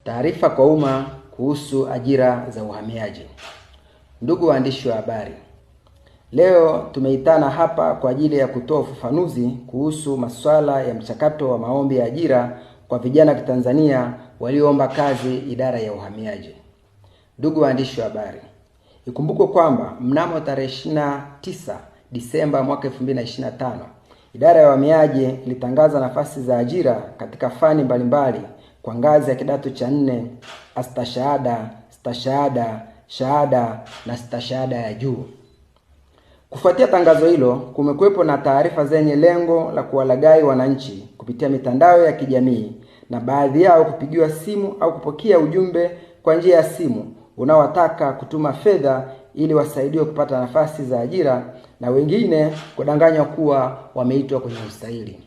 Taarifa kwa umma kuhusu ajira za uhamiaji. Ndugu waandishi wa habari, leo tumeitana hapa kwa ajili ya kutoa ufafanuzi kuhusu masuala ya mchakato wa maombi ya ajira kwa vijana wa Kitanzania walioomba kazi idara ya uhamiaji. Ndugu waandishi wa habari, ikumbukwe kwamba mnamo tarehe 29 Disemba mwaka 2025, idara ya uhamiaji ilitangaza nafasi za ajira katika fani mbalimbali kwa ngazi ya kidato cha 4, astashahada, stashahada, shahada na stashahada ya juu. Kufuatia tangazo hilo, kumekuwepo na taarifa zenye lengo la kuwalaghai wananchi kupitia mitandao ya kijamii, na baadhi yao kupigiwa simu au kupokea ujumbe kwa njia ya simu unaowataka kutuma fedha ili wasaidiwe kupata nafasi za ajira, na wengine kudanganywa kuwa wameitwa kwenye ustahili.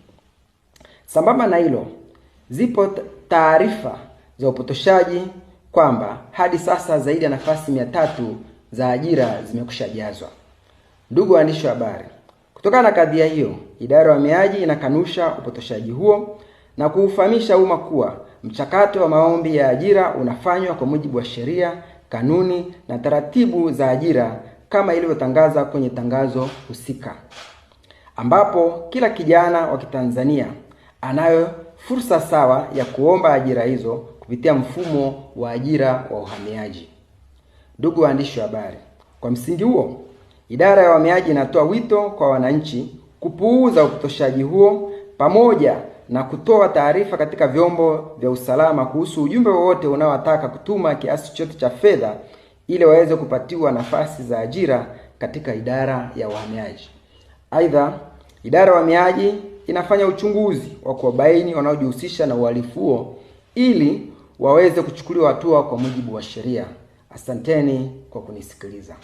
Sambamba na hilo, zipo taarifa za upotoshaji kwamba hadi sasa zaidi ya nafasi 300 za ajira zimekushajazwa. Ndugu waandishi wa habari, kutokana na kadhia hiyo, idara ya uhamiaji inakanusha upotoshaji huo na kuufahamisha umma kuwa mchakato wa maombi ya ajira unafanywa kwa mujibu wa sheria, kanuni na taratibu za ajira kama ilivyotangaza kwenye tangazo husika, ambapo kila kijana wa Kitanzania anayo fursa sawa ya kuomba ajira hizo kupitia mfumo wa ajira wa uhamiaji. Ndugu waandishi wa habari, kwa msingi huo, idara ya uhamiaji inatoa wito kwa wananchi kupuuza upotoshaji huo pamoja na kutoa taarifa katika vyombo vya usalama kuhusu ujumbe wowote unaowataka kutuma kiasi chochote cha fedha ili waweze kupatiwa nafasi za ajira katika idara ya uhamiaji. Aidha, idara ya uhamiaji inafanya uchunguzi wa kuwabaini wanaojihusisha na uhalifu huo ili waweze kuchukuliwa hatua kwa mujibu wa sheria. Asanteni kwa kunisikiliza.